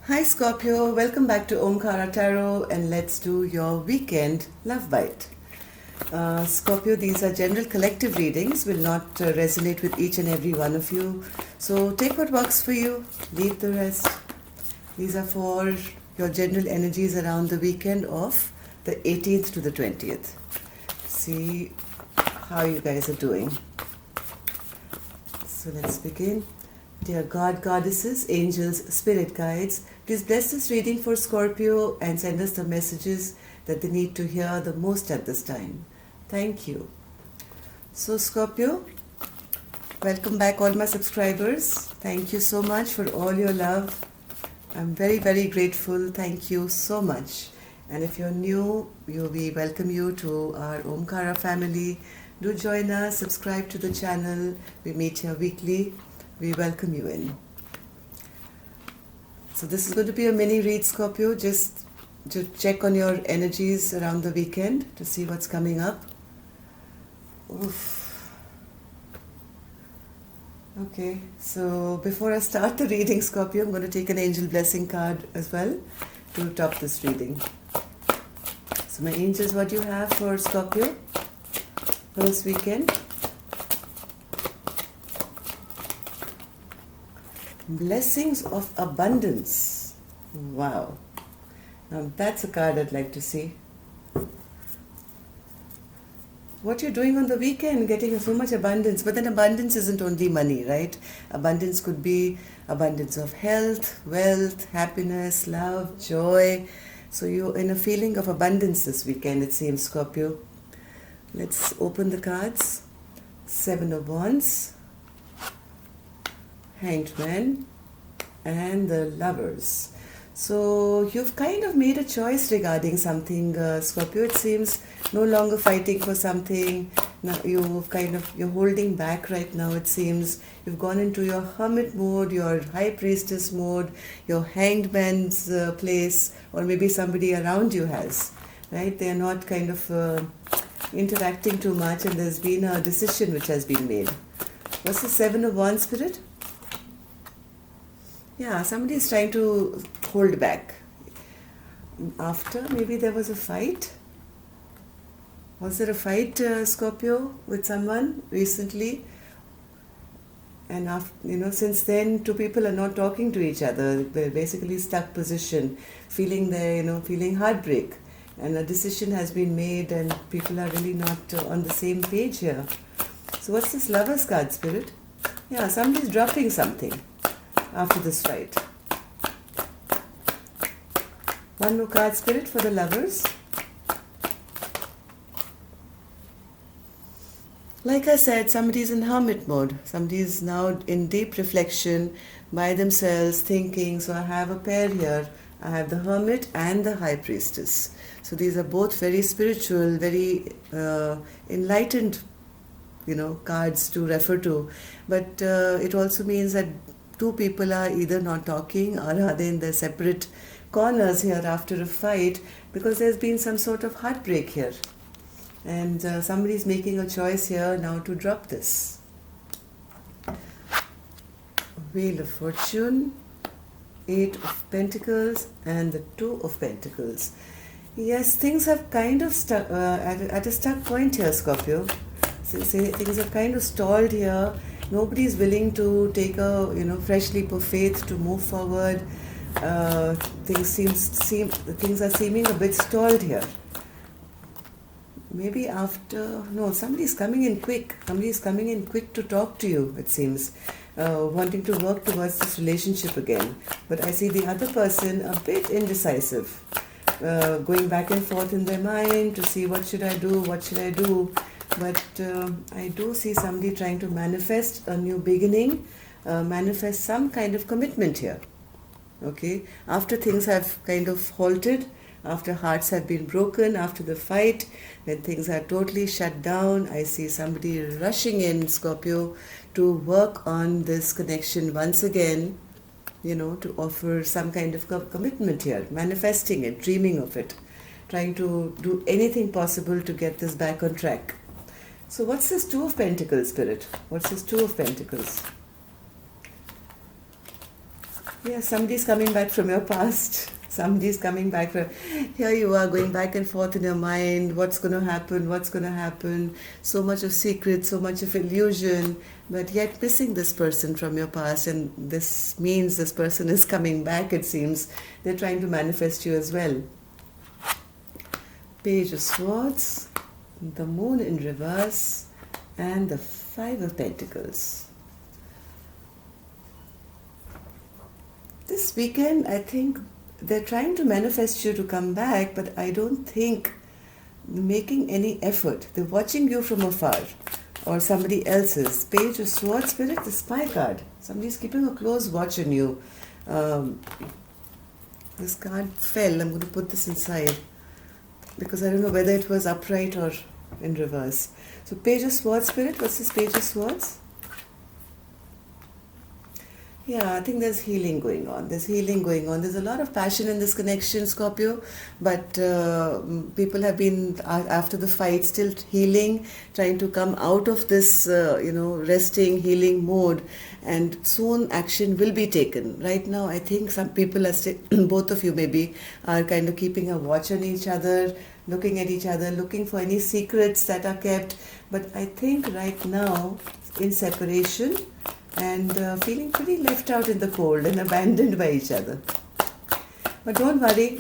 Hi Scorpio, welcome back to Omkara Tarot and let's do your weekend love bite. Scorpio, these are general collective readings, will not resonate with each and every one of you. So take what works for you, leave the rest. These are for your general energies around the weekend of the 18th to the 20th. See how you guys are doing. So let's begin. Dear God, Goddesses, Angels, Spirit Guides, please bless this reading for Scorpio and send us the messages that they need to hear the most at this time. Thank you. So Scorpio, welcome back all my subscribers. Thank you so much for all your love. I'm very, very grateful. Thank you so much. And if you're new, we welcome you to our Omkara family. Do join us, subscribe to the channel. We meet here weekly. We welcome you in. So this is going to be a mini read, Scorpio, just to check on your energies around the weekend to see what's coming up. Oof. Okay, so before I start the reading, Scorpio, I'm going to take an angel blessing card as well to top this reading. So my angels, what do you have for Scorpio for this weekend? Blessings of abundance. Wow. Now that's a card I'd like to see. What you're doing on the weekend, getting so much abundance. But then abundance isn't only money, right? Abundance could be abundance of health, wealth, happiness, love, joy. So you're in a feeling of abundance this weekend, it seems, Scorpio. Let's open the cards. 7 of Wands, Hanged Man, and the Lovers. So you've kind of made a choice regarding something, Scorpio. It seems no longer fighting for something. Now you're holding back right now. It seems you've gone into your hermit mode, your high priestess mode, your hanged man's place, or maybe somebody around you has. Right? They are not kind of interacting too much, and there's been a decision which has been made. What's the 7 of Wands, Spirit? Yeah, somebody is trying to hold back. After, maybe there was a fight. Was there a fight, Scorpio, with someone recently? And after, since then, two people are not talking to each other. They're basically stuck position, feeling feeling heartbreak. And a decision has been made, and people are really not on the same page here. So what's this Lovers card, Spirit? Yeah, somebody's dropping something after this fight. One more card, Spirit, for the Lovers. Like I said, somebody's in hermit mode. Somebody's now in deep reflection by themselves, thinking. So I have a pair here. I have the Hermit and the High Priestess. So these are both very spiritual, very enlightened, cards to refer to. But it also means that two people are either not talking or are they in their separate corners here after a fight, because there's been some sort of heartbreak here. And somebody's making a choice here now to drop this. Wheel of Fortune, 8 of Pentacles, and the 2 of Pentacles. Yes, things have kind of stuck at a stuck point here, Scorpio. Things have kind of stalled here. Nobody's willing to take a fresh leap of faith to move forward. Things are seeming a bit stalled here. Maybe somebody's coming in quick. Somebody's coming in quick to talk to you, it seems, wanting to work towards this relationship again. But I see the other person a bit indecisive, going back and forth in their mind to see what should I do. But I do see somebody trying to manifest a new beginning, manifest some kind of commitment here. Okay, after things have kind of halted, after hearts have been broken, after the fight, when things are totally shut down, I see somebody rushing in, Scorpio, to work on this connection once again, to offer some kind of commitment here, manifesting it, dreaming of it, trying to do anything possible to get this back on track. So what's this 2 of Pentacles, Spirit? What's this 2 of Pentacles? Yeah, somebody's coming back from your past. Somebody's coming back from. Here you are going back and forth in your mind. What's going to happen? What's going to happen? So much of secret, so much of illusion, but yet missing this person from your past. And this means this person is coming back, it seems. They're trying to manifest you as well. Page of Swords, the Moon in reverse, and the Five of Pentacles. This weekend, I think they're trying to manifest you to come back, but I don't think making any effort. They're watching you from afar, or somebody else's. Page of Swords, Spirit, the Spy card. Somebody's keeping a close watch on you. This card fell. I'm going to put this inside because I don't know whether it was upright or in reverse. So Page of Swords, Spirit, what's this Page of Swords? Yeah, I think there's healing going on. There's healing going on. There's a lot of passion in this connection, Scorpio. But people have been, after the fight, still healing, trying to come out of this, resting, healing mode. And soon action will be taken. Right now, I think some people are still, both of you maybe, are kind of keeping a watch on each other, looking at each other, looking for any secrets that are kept. But I think right now, in separation, and feeling pretty left out in the cold and abandoned by each other. But don't worry,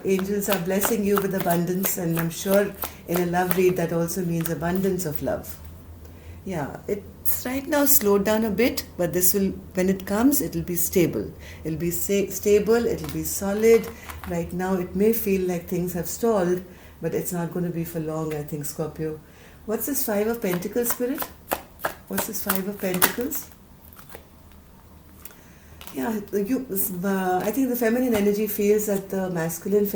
angels are blessing you with abundance, and I'm sure in a love read that also means abundance of love. Yeah, it's right now slowed down a bit, but this will, when it comes, it'll be stable. It'll be stable, it'll be solid. Right now it may feel like things have stalled, but it's not going to be for long, I think, Scorpio. What's this Five of Pentacles, Spirit? What's this Five of Pentacles? Yeah, I think the feminine energy feels that the masculine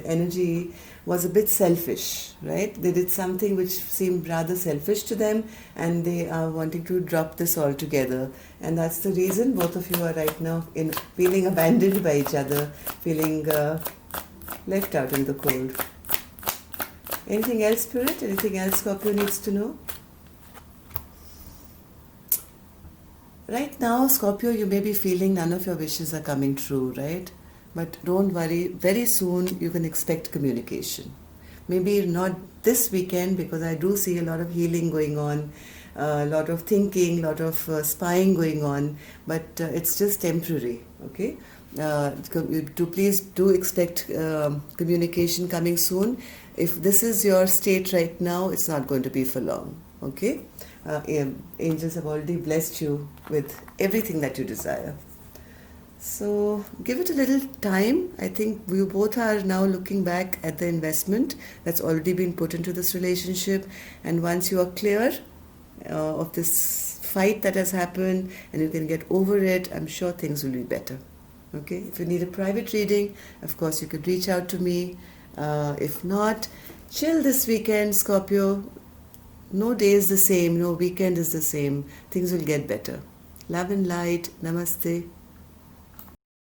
energy was a bit selfish, right? They did something which seemed rather selfish to them, and they are wanting to drop this altogether. And that's the reason both of you are right now in feeling abandoned by each other, feeling left out in the cold. Anything else, Spirit? Anything else Scorpio needs to know? Right now, Scorpio, you may be feeling none of your wishes are coming true, right? But don't worry, very soon you can expect communication. Maybe not this weekend, because I do see a lot of healing going on, a lot of thinking, a lot of spying going on, but it's just temporary, okay? Please do expect communication coming soon. If this is your state right now, it's not going to be for long, okay? Angels have already blessed you with everything that you desire. So give it a little time. I think we both are now looking back at the investment that's already been put into this relationship. And once you are clear of this fight that has happened and you can get over it, I'm sure things will be better. Okay? If you need a private reading, of course, you could reach out to me. If not, chill this weekend, Scorpio. No day is the same, no weekend is the same. Things will get better. Love and light. Namaste.